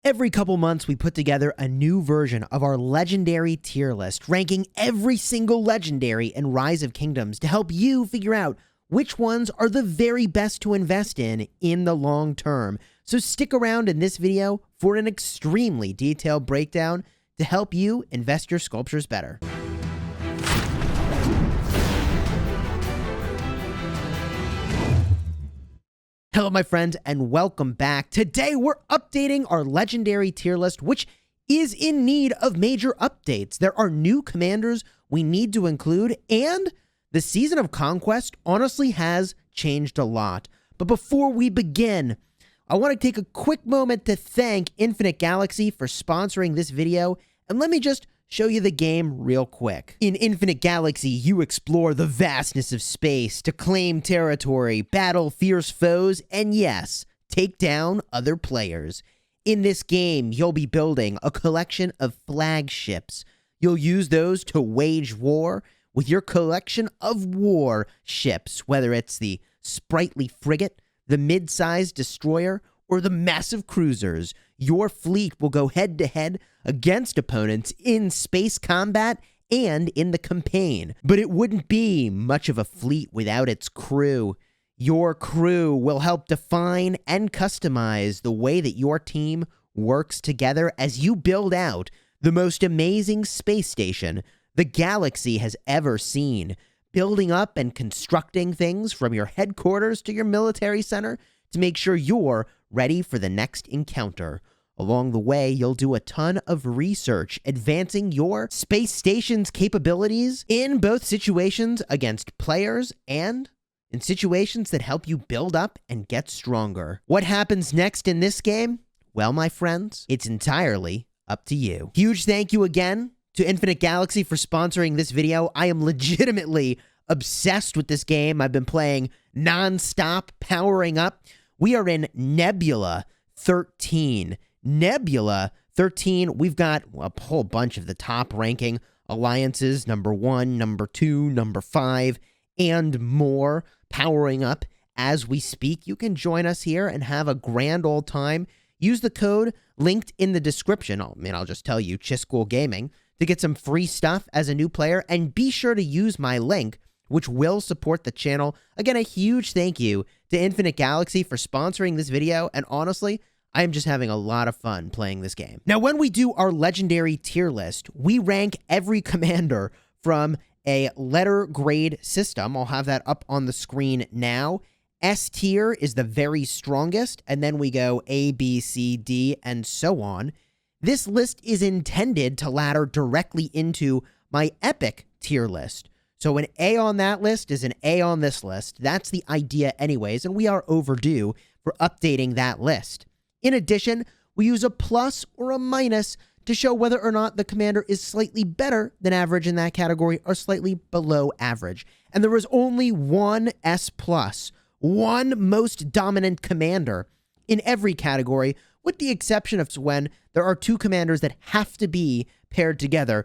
Every couple months, we put together a new version of our legendary tier list, ranking every single legendary in Rise of Kingdoms to help you figure out which ones are the very best to invest in the long term. So stick around in this video for an extremely detailed breakdown to help you invest your sculptures better. Hello, my friends, and welcome back. Today, we're updating our legendary tier list, which is in need of major updates. There are new commanders we need to include, and the Season of Conquest honestly has changed a lot. But before we begin, I want to take a quick moment to thank Infinite Galaxy for sponsoring this video, and let me just show you the game real quick. In Infinite Galaxy, you explore the vastness of space to claim territory, battle fierce foes, and yes, take down other players. In this game, you'll be building a collection of flagships. You'll use those to wage war with your collection of war ships, whether it's the sprightly frigate, the mid-sized destroyer, or the massive cruisers. Your fleet will go head-to-head against opponents in space combat and in the campaign. But it wouldn't be much of a fleet without its crew. Your crew will help define and customize the way that your team works together as you build out the most amazing space station the galaxy has ever seen. Building up and constructing things from your headquarters to your military center to make sure you're ready for the next encounter. Along the way, you'll do a ton of research, advancing your space station's capabilities in both situations against players and in situations that help you build up and get stronger. What happens next in this game? Well, my friends, it's entirely up to you. Huge thank you again to Infinite Galaxy for sponsoring this video. I am legitimately obsessed with this game. I've been playing non-stop, powering up. We are in Nebula 13. Nebula 13, we've got a whole bunch of the top ranking alliances, number 1, number 2, number 5, and more powering up as we speak. You can join us here and have a grand old time. Use the code linked in the description. I'll just tell you, Chiscool Gaming, to get some free stuff as a new player, and be sure to use my link, which will support the channel. Again, a huge thank you to Infinite Galaxy for sponsoring this video, and honestly, I am just having a lot of fun playing this game. Now, when we do our legendary tier list, we rank every commander from a letter grade system. I'll have that up on the screen now. S tier is the very strongest, and then we go A, B, C, D, and so on. This list is intended to ladder directly into my epic tier list. So an A on that list is an A on this list. That's the idea anyways, and we are overdue for updating that list. In addition, we use a plus or a minus to show whether or not the commander is slightly better than average in that category or slightly below average. And there is only one S+, one most dominant commander in every category, with the exception of when there are two commanders that have to be paired together,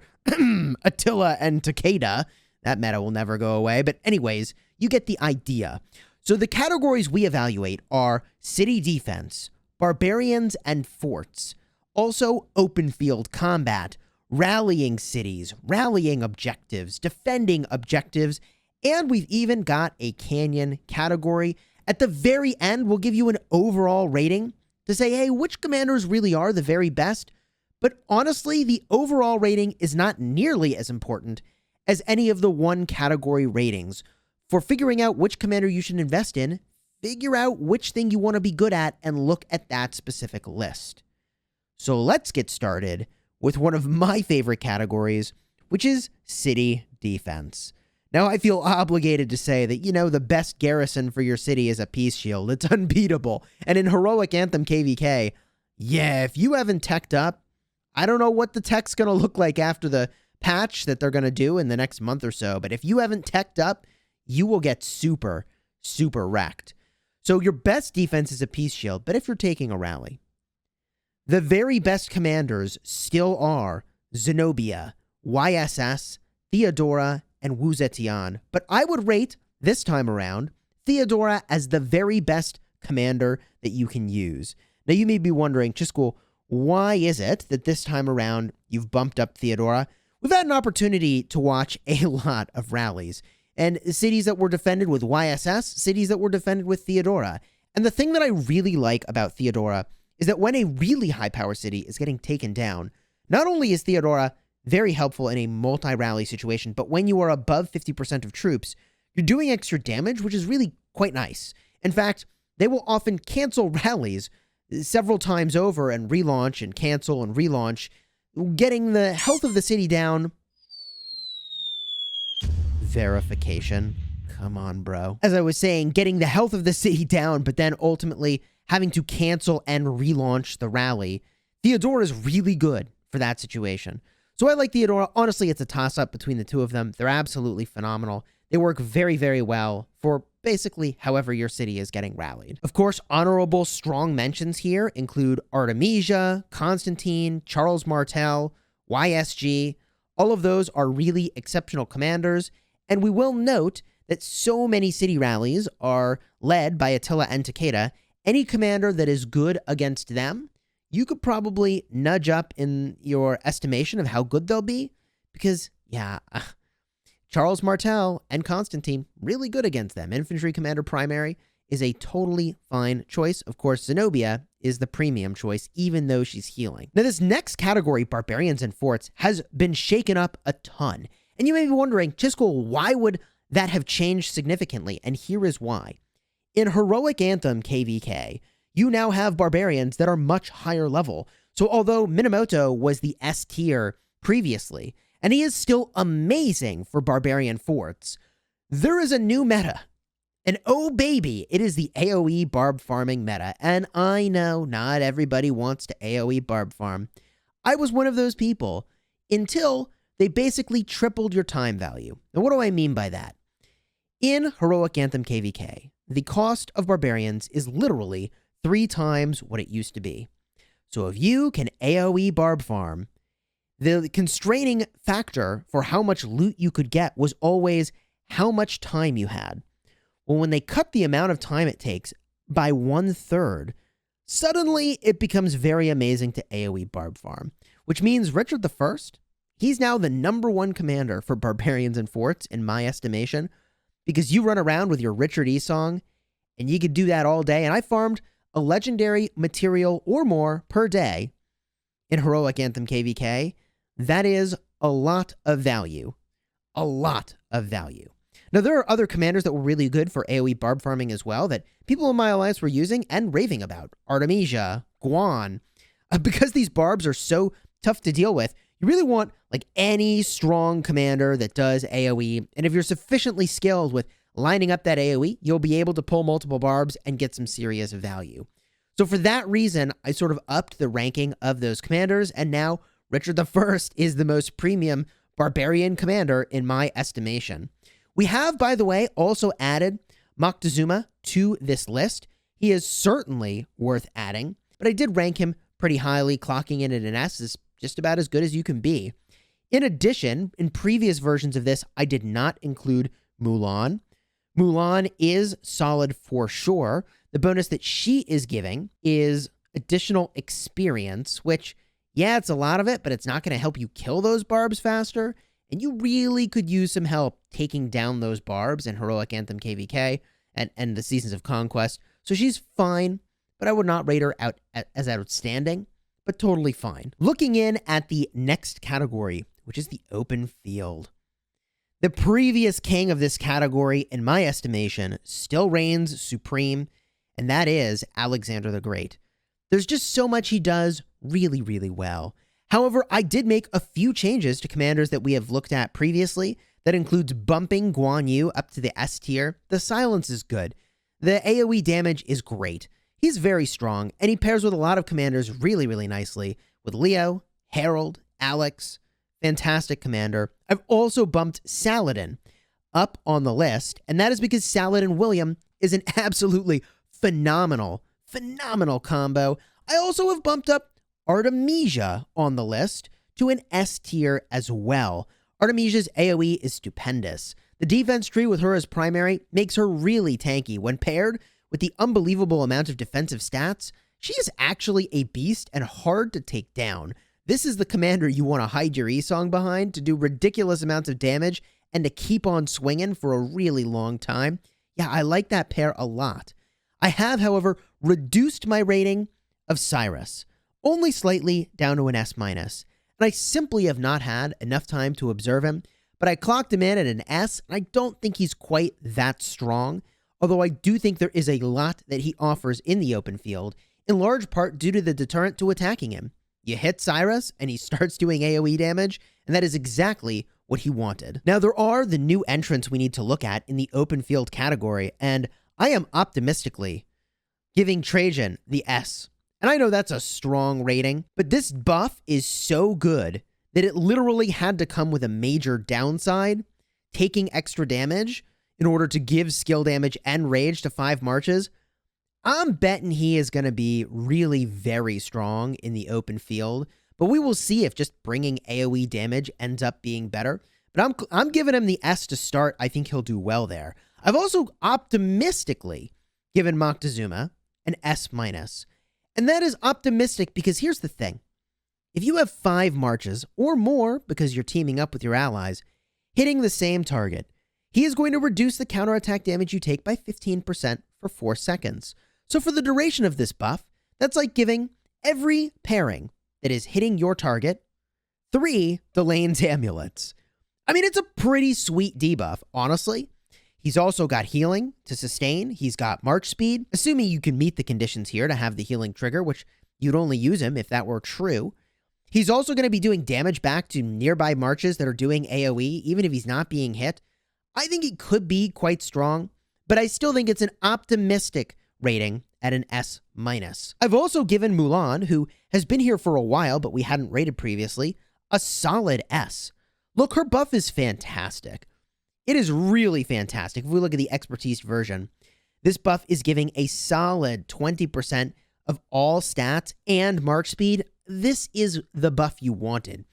Attila and Takeda. That meta will never go away, but anyways, you get the idea. So the categories we evaluate are city defense, Barbarians and Forts, also open field combat, rallying cities, rallying objectives, defending objectives, and we've even got a canyon category. At the very end, we'll give you an overall rating to say, hey, which commanders really are the very best? But honestly, the overall rating is not nearly as important as any of the one category ratings. For figuring out which commander you should invest in, figure out which thing you want to be good at and look at that specific list. So let's get started with one of my favorite categories, which is city defense. Now, I feel obligated to say that, the best garrison for your city is a peace shield. It's unbeatable. And in Heroic Anthem KVK, yeah, if you haven't teched up, I don't know what the tech's going to look like after the patch that they're going to do in the next month or so, but if you haven't teched up, you will get super, super wrecked. So your best defense is a peace shield, but if you're taking a rally, the very best commanders still are Zenobia, YSS, Theodora, and Wu Zetian, but I would rate, this time around, Theodora as the very best commander that you can use. Now, you may be wondering, Chiscool, Why is it that this time around you've bumped up Theodora? We've had an opportunity to watch a lot of rallies, and cities that were defended with YSS, cities that were defended with Theodora. And the thing that I really like about Theodora is that when a really high-power city is getting taken down, not only is Theodora very helpful in a multi-rally situation, but when you are above 50% of troops, you're doing extra damage, which is really quite nice. In fact, they will often cancel rallies several times over and relaunch and cancel and relaunch, getting the health of the city down. Verification. Come on, bro. As I was saying, getting the health of the city down, but then ultimately having to cancel and relaunch the rally. Theodora is really good for that situation. So I like Theodora. Honestly, it's a toss-up between the two of them. They're absolutely phenomenal. They work very, very well for basically however your city is getting rallied. Of course, honorable strong mentions here include Artemisia, Constantine, Charles Martel, YSG. All of those are really exceptional commanders, and we will note that so many city rallies are led by Attila and Takeda. Any commander that is good against them, you could probably nudge up in your estimation of how good they'll be, because, yeah, Charles Martel and Constantine, really good against them. Infantry Commander Primary is a totally fine choice. Of course, Zenobia is the premium choice, even though she's healing. Now, this next category, Barbarians and Forts, has been shaken up a ton. And you may be wondering, Chiskel, why would that have changed significantly? And here is why. In Heroic Anthem KVK, you now have barbarians that are much higher level. So although Minamoto was the S tier previously, and he is still amazing for Barbarian Forts, there is a new meta. And oh baby, it is the AoE barb farming meta. And I know not everybody wants to AoE barb farm. I was one of those people until they basically tripled your time value. Now what do I mean by that? In Heroic Anthem KVK, the cost of barbarians is literally 3 times what it used to be. So if you can AoE barb farm, the constraining factor for how much loot you could get was always how much time you had. Well, when they cut the amount of time it takes by 1/3, suddenly it becomes very amazing to AoE barb farm, which means Richard I, he's now the #1 commander for Barbarians and Forts in my estimation, because you run around with your Richard E song, and you could do that all day, and I farmed a legendary material or more per day in Heroic Anthem KVK. That is a lot of value. A lot of value. Now, there are other commanders that were really good for AoE barb farming as well that people in my alliance were using and raving about. Artemisia, Guan. Because these barbs are so tough to deal with, you really want like any strong commander that does AoE. And if you're sufficiently skilled with lining up that AoE, you'll be able to pull multiple barbs and get some serious value. So for that reason, I sort of upped the ranking of those commanders, and now Richard I is the most premium barbarian commander in my estimation. We have, by the way, also added Moctezuma to this list. He is certainly worth adding, but I did rank him pretty highly, clocking in at an S is just about as good as you can be. In addition, in previous versions of this, I did not include Mulan. Mulan is solid for sure. The bonus that she is giving is additional experience, which, yeah, it's a lot of it, but it's not going to help you kill those barbs faster. And you really could use some help taking down those barbs in Heroic Anthem KVK and the Seasons of Conquest. So she's fine, but I would not rate her out as outstanding, but totally fine. Looking in at the next category, which is the open field. The previous king of this category, in my estimation, still reigns supreme, and that is Alexander the Great. There's just so much he does really, really well. However, I did make a few changes to commanders that we have looked at previously. That includes bumping Guan Yu up to the S tier. The silence is good. The AoE damage is great. He's very strong, and he pairs with a lot of commanders really, really nicely, with Leo, Harold, Alex. Fantastic commander. I've also bumped Saladin up on the list, and that is because Saladin William is an absolutely phenomenal combo. I also have bumped up Artemisia on the list to an S tier as well. Artemisia's AoE is stupendous. The defense tree with her as primary makes her really tanky when paired with the unbelievable amount of defensive stats she is actually a beast and hard to take down. This is the commander you want to hide your E-Song behind to do ridiculous amounts of damage and to keep on swinging for a really long time. Yeah, I like that pair a lot. I have, however, reduced my rating of Cyrus, only slightly down to an S-, and I simply have not had enough time to observe him, but I clocked him in at an S, and I don't think he's quite that strong, although I do think there is a lot that he offers in the open field, in large part due to the deterrent to attacking him. You hit Cyrus, and he starts doing AoE damage, and that is exactly what he wanted. Now, there are the new entrants we need to look at in the open field category, and I am optimistically giving Trajan the S. And I know that's a strong rating, but this buff is so good that it literally had to come with a major downside, taking extra damage in order to give skill damage and rage to 5 marches. I'm betting he is going to be really very strong in the open field, but we will see if just bringing AoE damage ends up being better. But I'm giving him the S to start. I think he'll do well there. I've also optimistically given Moctezuma an S-. And that is optimistic because here's the thing. If you have 5 marches or more, because you're teaming up with your allies, hitting the same target, he is going to reduce the counterattack damage you take by 15% for 4 seconds. So for the duration of this buff, that's like giving every pairing that is hitting your target 3 Delane's amulets. I mean, it's a pretty sweet debuff, honestly. He's also got healing to sustain. He's got march speed, assuming you can meet the conditions here to have the healing trigger, which you'd only use him if that were true. He's also going to be doing damage back to nearby marches that are doing AoE, even if he's not being hit. I think he could be quite strong, but I still think it's an optimistic rating at an S-. I've also given Mulan, who has been here for a while, but we hadn't rated previously, a solid S. Look, her buff is fantastic. It is really fantastic. If we look at the expertise version, this buff is giving a solid 20% of all stats and march speed. This is the buff you wanted.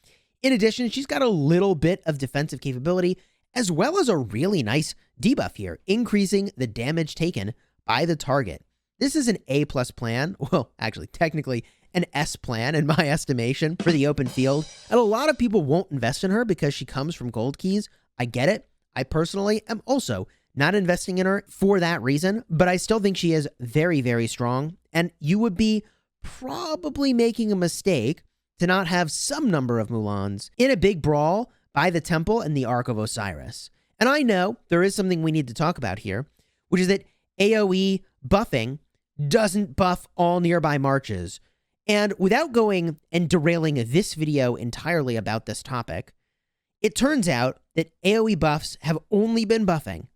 In addition, she's got a little bit of defensive capability, as well as a really nice debuff here, increasing the damage taken by the target. This is an A+ plan. Well, actually, technically an S plan in my estimation for the open field. And a lot of people won't invest in her because she comes from gold keys. I get it. I personally am also not investing in her for that reason, but I still think she is very, very strong. And you would be probably making a mistake to not have some number of Mulans in a big brawl by the Temple and the Ark of Osiris. And I know there is something we need to talk about here, which is that AoE buffing doesn't buff all nearby marches. And without going and derailing this video entirely about this topic, it turns out that AoE buffs have only been buffing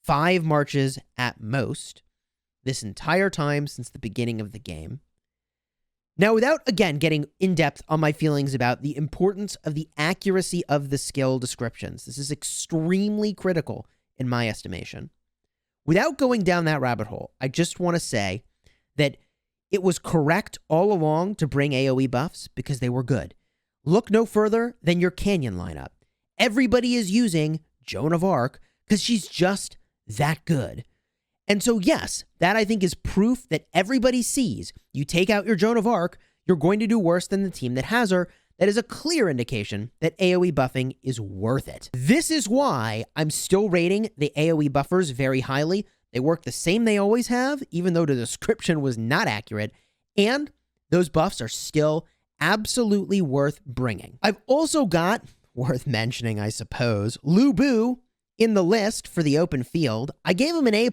5 marches at most this entire time since the beginning of the game. Now, without, again, getting in-depth on my feelings about the importance of the accuracy of the skill descriptions, this is extremely critical in my estimation. Without going down that rabbit hole, I just want to say that it was correct all along to bring AoE buffs because they were good. Look no further than your Canyon lineup. Everybody is using Joan of Arc because she's just that good. And so, yes, that I think is proof that everybody sees you take out your Joan of Arc, you're going to do worse than the team that has her. That is a clear indication that AoE buffing is worth it. This is why I'm still rating the AoE buffers very highly. They work the same they always have, even though the description was not accurate, and those buffs are still absolutely worth bringing. I've also got, worth mentioning, I suppose, Nebu in the list for the open field. I gave him an A+.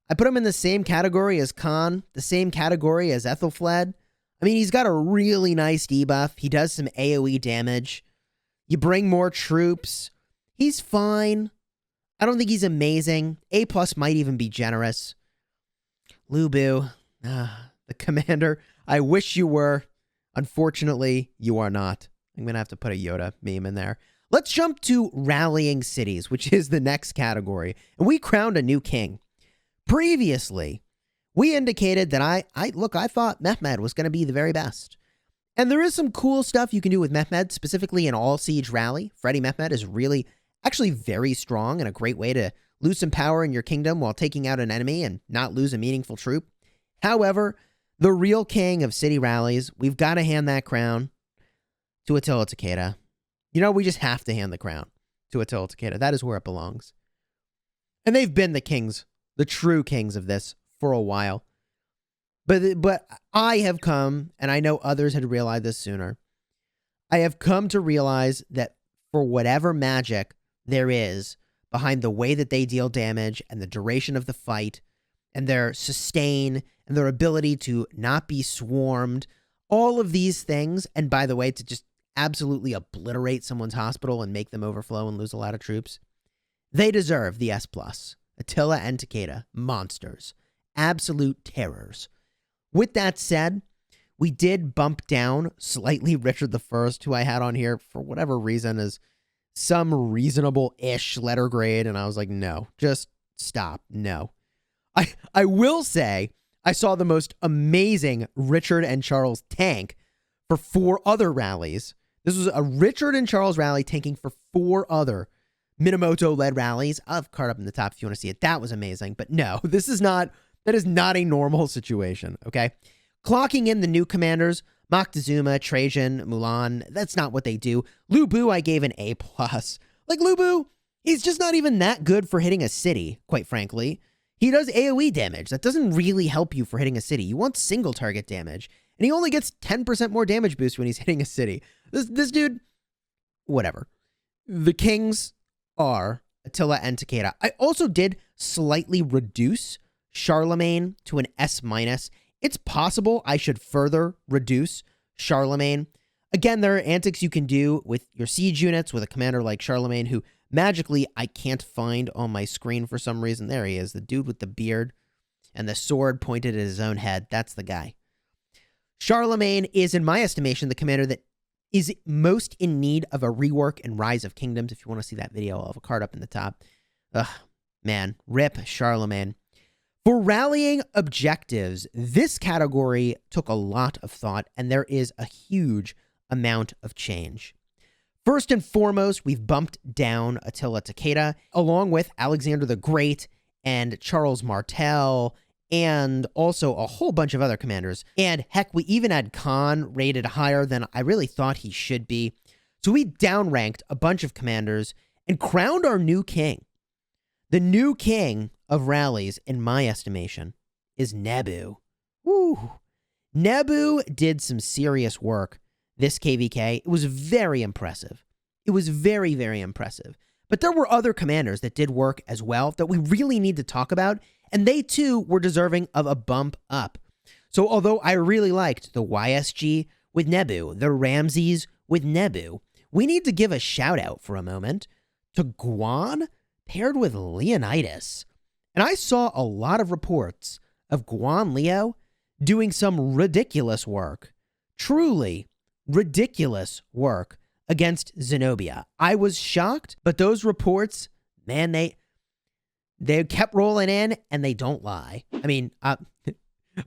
I put him in the same category as Khan, the same category as Ethelfled. I mean, he's got a really nice debuff. He does some AoE damage. You bring more troops. He's fine. I don't think he's amazing. A+ might even be generous. Nebu, the commander. I wish you were. Unfortunately, you are not. I'm going to have to put a Yoda meme in there. Let's jump to rallying cities, which is the next category. And we crowned a new king. Previously, we indicated that I thought Mehmed was going to be the very best. And there is some cool stuff you can do with Mehmed, specifically in All Siege Rally. Freddy Mehmed is really, actually very strong and a great way to lose some power in your kingdom while taking out an enemy and not lose a meaningful troop. However, The real king of city rallies. We've got to hand that crown to Attila Takeda. You know, we just have to hand the crown to Attila Takeda. That is where it belongs. And they've been the kings, the true kings of this for a while. But I have come, and I know others had realized this sooner, I have come to realize that for whatever magic there is behind the way that they deal damage and the duration of the fight and their sustain and their ability to not be swarmed, all of these things, and by the way, to just absolutely obliterate someone's hospital and make them overflow and lose a lot of troops, they deserve the S+. Attila and Takeda, monsters, absolute terrors. With that said, we did bump down slightly Richard I, who I had on here for whatever reason as some reasonable-ish letter grade, and I was like, no, just stop, no. I will say I saw the most amazing Richard and Charles tank for 4 other rallies. This was a Richard and Charles rally tanking for 4 other Minamoto-led rallies. I'll have a card up in the top if you want to see it. That was amazing. But no, that is not a normal situation, okay? Clocking in the new commanders, Moctezuma, Trajan, Mulan, that's not what they do. Lu Bu, I gave an A+. Like, Lu Bu, he's just not even that good for hitting a city, quite frankly. He does AoE damage. That doesn't really help you for hitting a city. You want single target damage. And he only gets 10% more damage boost when he's hitting a city. This dude, whatever. The kings are Attila and Takeda. I also did slightly reduce Charlemagne to an S-. It's possible I should further reduce Charlemagne. Again, there are antics you can do with your siege units with a commander like Charlemagne, who magically I can't find on my screen for some reason. There he is, the dude with the beard and the sword pointed at his own head. That's the guy. Charlemagne is, in my estimation, the commander that is most in need of a rework in Rise of Kingdoms. If you want to see that video, I'll have a card up in the top. Ugh, man, rip Charlemagne. For rallying objectives, this category took a lot of thought, and there is a huge amount of change. First and foremost, we've bumped down Attila Takeda, along with Alexander the Great and Charles Martel, and also a whole bunch of other commanders. And heck, we even had Khan rated higher than I really thought he should be. So we downranked a bunch of commanders and crowned our new king. The new king of rallies, in my estimation, is Nebu. Woo! Nebu did some serious work this KVK. It was very impressive. It was very, very impressive. But there were other commanders that did work as well that we really need to talk about, and they too were deserving of a bump up. So although I really liked the YSG with Nebu, the Ramses with Nebu, we need to give a shout out for a moment to Guan paired with Leonidas. And I saw a lot of reports of Guan Leo doing some ridiculous work, truly ridiculous work against Zenobia. I was shocked, but those reports, man, they kept rolling in, and they don't lie. I mean,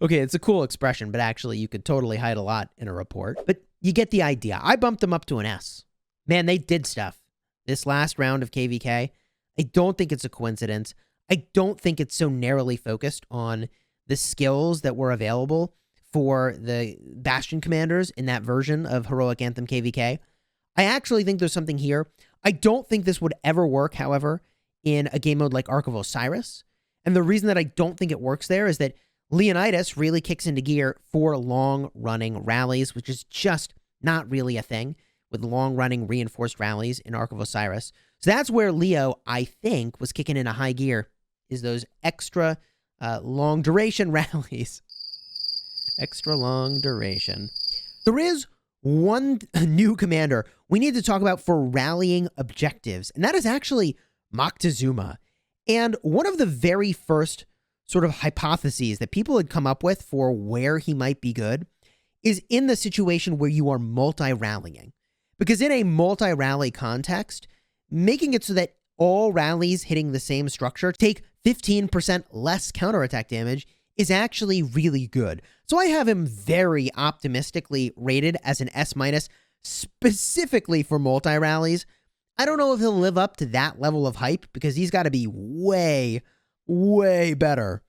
okay, it's a cool expression, but actually you could totally hide a lot in a report. But you get the idea. I bumped them up to an S. Man, they did stuff. This last round of KVK, I don't think it's a coincidence. I don't think it's so narrowly focused on the skills that were available for the Bastion commanders in that version of Heroic Anthem KVK. I actually think there's something here. I don't think this would ever work, however, in a game mode like Ark of Osiris. And the reason that I don't think it works there is that Leonidas really kicks into gear for long-running rallies, which is just not really a thing with long-running reinforced rallies in Ark of Osiris. So that's where Leo, I think, was kicking into high gear, is those extra long-duration rallies. Extra long duration. There is one new commander we need to talk about for rallying objectives, and that is actually Moctezuma. And one of the very first sort of hypotheses that people had come up with for where he might be good is in the situation where you are multi-rallying. Because in a multi-rally context, making it so that all rallies hitting the same structure take 15% less counterattack damage is actually really good. So I have him very optimistically rated as an S-, specifically for multi-rallies. I don't know if he'll live up to that level of hype because he's got to be way, way better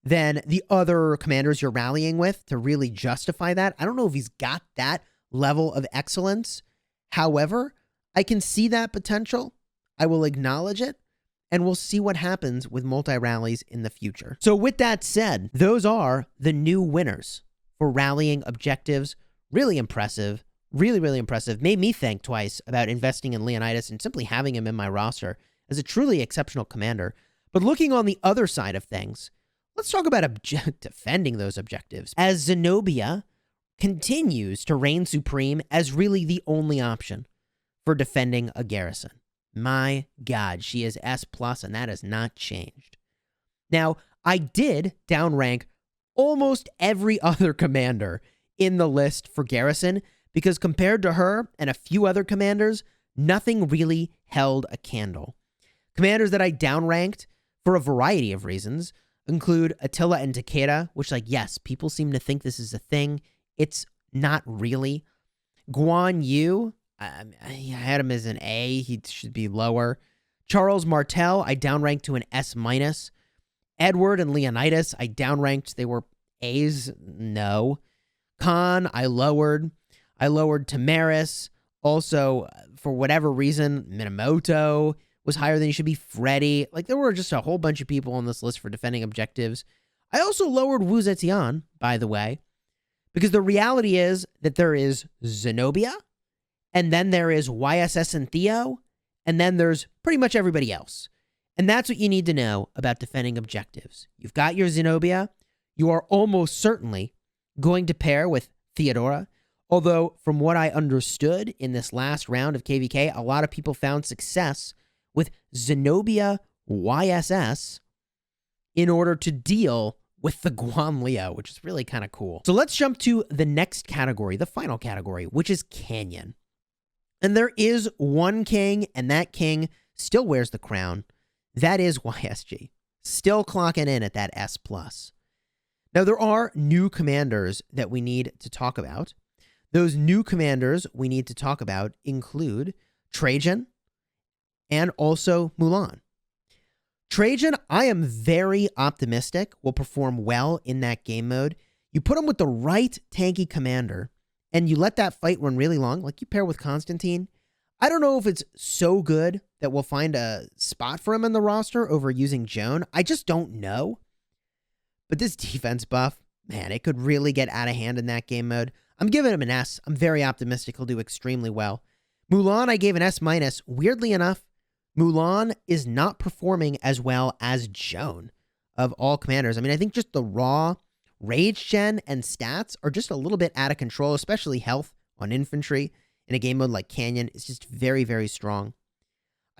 than the other commanders you're rallying with to really justify that. I don't know if he's got that level of excellence. However, I can see that potential. I will acknowledge it, and we'll see what happens with multi-rallies in the future. So with that said, those are the new winners for rallying objectives. Really impressive. Really, really impressive. Made me think twice about investing in Leonidas and simply having him in my roster as a truly exceptional commander. But looking on the other side of things, let's talk about defending those objectives. As Zenobia continues to reign supreme as really the only option for defending a garrison. My God, she is S+, and that has not changed. Now, I did downrank almost every other commander in the list for garrison, because compared to her and a few other commanders, nothing really held a candle. Commanders that I downranked for a variety of reasons include Attila and Takeda, which, like, yes, people seem to think this is a thing. It's not really. Guan Yu, I had him as an A. He should be lower. Charles Martel, I dowranked to an S-. Edward and Leonidas, I downranked. They were A's. No. Khan, I lowered. I lowered Tamaris. Also, for whatever reason, Minamoto was higher than he should be. Freddy. Like, there were just a whole bunch of people on this list for defending objectives. I also lowered Wu Zetian, by the way, because the reality is that there is Zenobia, and then there is YSS and Theo, and then there's pretty much everybody else. And that's what you need to know about defending objectives. You've got your Zenobia. You are almost certainly going to pair with Theodora. Although, from what I understood in this last round of KVK, a lot of people found success with Zenobia YSS in order to deal with the Guan Leo, which is really kind of cool. So let's jump to the next category, the final category, which is Canyon. And there is one king, and that king still wears the crown. That is YSG. Still clocking in at that S+. Now, there are new commanders that we need to talk about. Those new commanders we need to talk about include Trajan and also Mulan. Trajan, I am very optimistic, will perform well in that game mode. You put him with the right tanky commander, and you let that fight run really long, like you pair with Constantine. I don't know if it's so good that we'll find a spot for him in the roster over using Joan. I just don't know. But this defense buff, man, it could really get out of hand in that game mode. I'm giving him an S. I'm very optimistic he'll do extremely well. Mulan, I gave an S-. Weirdly enough, Mulan is not performing as well as Joan of all commanders. I mean, I think just the raw rage gen and stats are just a little bit out of control, especially health on infantry in a game mode like Canyon. It's just very, very strong.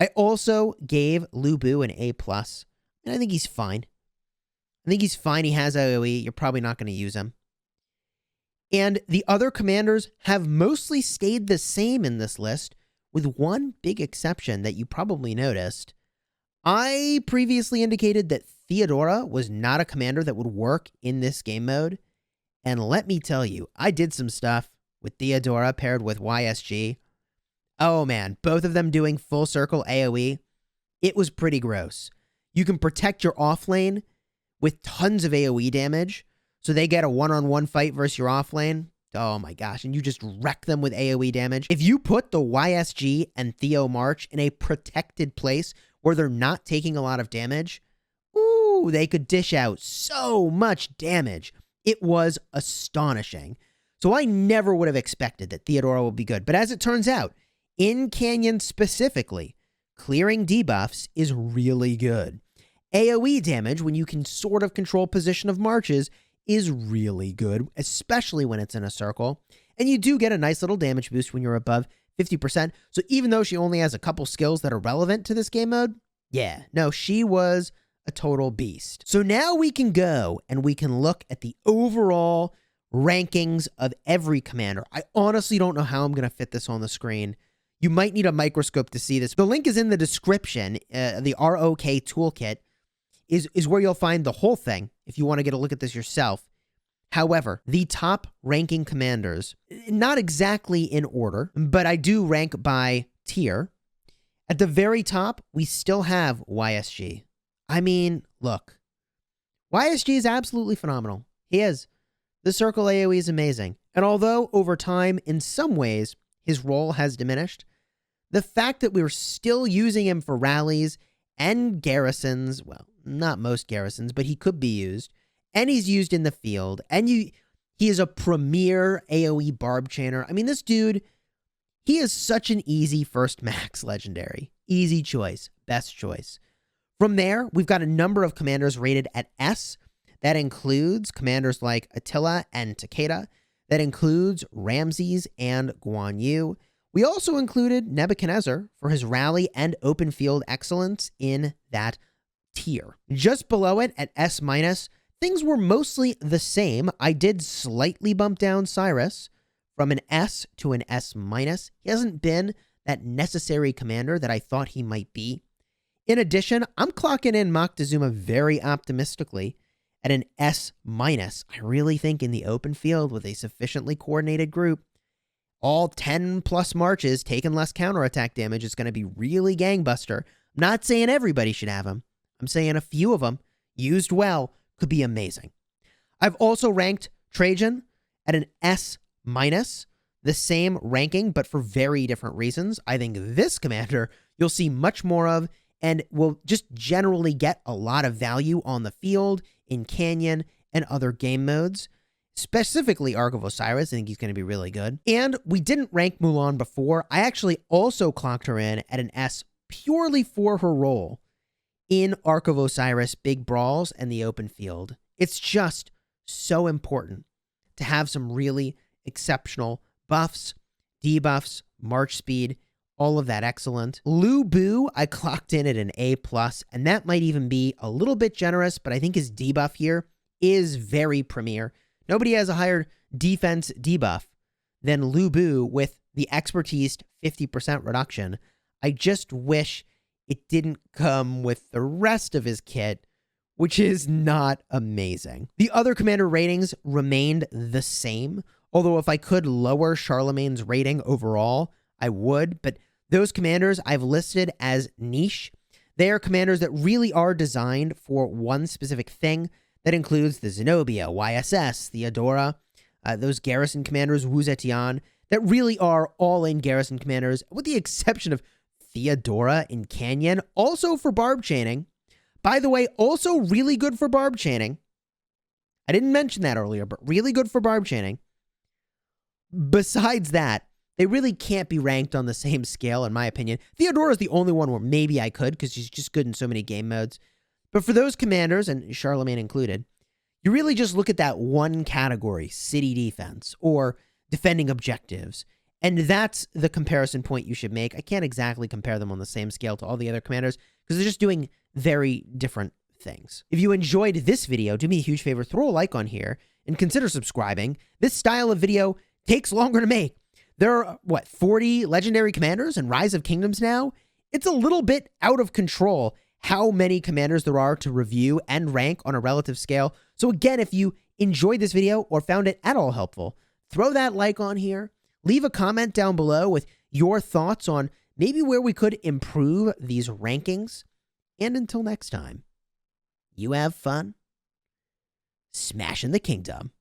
I also gave Lu Bu an A+, and I think he's fine. I think he's fine. He has AoE. You're probably not going to use him. And the other commanders have mostly stayed the same in this list, with one big exception that you probably noticed. I previously indicated that Theodora was not a commander that would work in this game mode. And let me tell you, I did some stuff with Theodora paired with YSG. Oh man, both of them doing full circle AoE. It was pretty gross. You can protect your offlane with tons of AoE damage. So they get a one-on-one fight versus your offlane. Oh my gosh, and you just wreck them with AoE damage. If you put the YSG and Theo March in a protected place where they're not taking a lot of damage, ooh, they could dish out so much damage. It was astonishing. So I never would have expected that Theodora would be good. But as it turns out, in Canyon specifically, clearing debuffs is really good. AoE damage, when you can sort of control position of marches, is really good, especially when it's in a circle. And you do get a nice little damage boost when you're above 50%. So even though she only has a couple skills that are relevant to this game mode, yeah, no, she was a total beast. So now we can go and we can look at the overall rankings of every commander. I honestly don't know how I'm going to fit this on the screen. You might need a microscope to see this. The link is in the description. The ROK toolkit is where you'll find the whole thing if you want to get a look at this yourself. However, the top ranking commanders, not exactly in order, but I do rank by tier. At the very top, we still have YSG. I mean, look, YSG is absolutely phenomenal. He is. The circle AoE is amazing. And although over time, in some ways, his role has diminished, the fact that we're still using him for rallies and garrisons, well, not most garrisons, but he could be used, and he's used in the field, and he is a premier AoE barb chainer. I mean, this dude, he is such an easy first max legendary. Easy choice, best choice. From there, we've got a number of commanders rated at S. That includes commanders like Attila and Takeda. That includes Ramses and Guan Yu. We also included Nebuchadnezzar for his rally and open field excellence in that tier. Just below it at S-, things were mostly the same. I did slightly bump down Cyrus from an S to an S-. He hasn't been that necessary commander that I thought he might be. In addition, I'm clocking in Moctezuma very optimistically at an S-. I really think in the open field with a sufficiently coordinated group, all 10 plus marches taking less counterattack damage is going to be really gangbuster. I'm not saying everybody should have him. I'm saying a few of them, used well, could be amazing. I've also ranked Trajan at an S-, the same ranking, but for very different reasons. I think this commander you'll see much more of and will just generally get a lot of value on the field, in Canyon, and other game modes. Specifically Ark of Osiris, I think he's going to be really good. And we didn't rank Mulan before. I actually also clocked her in at an S purely for her role in Ark of Osiris, big brawls, and the open field. It's just so important to have some really exceptional buffs, debuffs, march speed, all of that excellent. Lu Bu, I clocked in at an A+, and that might even be a little bit generous, but I think his debuff here is very premier. Nobody has a higher defense debuff than Lu Bu with the expertise 50% reduction. I just wish it didn't come with the rest of his kit, which is not amazing. The other commander ratings remained the same, although if I could lower Charlemagne's rating overall, I would, but those commanders I've listed as niche. They are commanders that really are designed for one specific thing. That includes the Zenobia, YSS, Theodora, those garrison commanders, Wu Zetian, that really are all-in garrison commanders, with the exception of Theodora in Canyon, also for barb chaining. By the way, also really good for barb chaining. I didn't mention that earlier, but really good for barb chaining. Besides that, they really can't be ranked on the same scale, in my opinion. Theodora is the only one where maybe I could, because she's just good in so many game modes. But for those commanders, and Charlemagne included, you really just look at that one category, city defense, or defending objectives. And that's the comparison point you should make. I can't exactly compare them on the same scale to all the other commanders, because they're just doing very different things. If you enjoyed this video, do me a huge favor, throw a like on here, and consider subscribing. This style of video takes longer to make. There are, 40 legendary commanders in Rise of Kingdoms now? It's a little bit out of control how many commanders there are to review and rank on a relative scale. So again, if you enjoyed this video or found it at all helpful, throw that like on here, leave a comment down below with your thoughts on maybe where we could improve these rankings. And until next time, you have fun smashing the kingdom.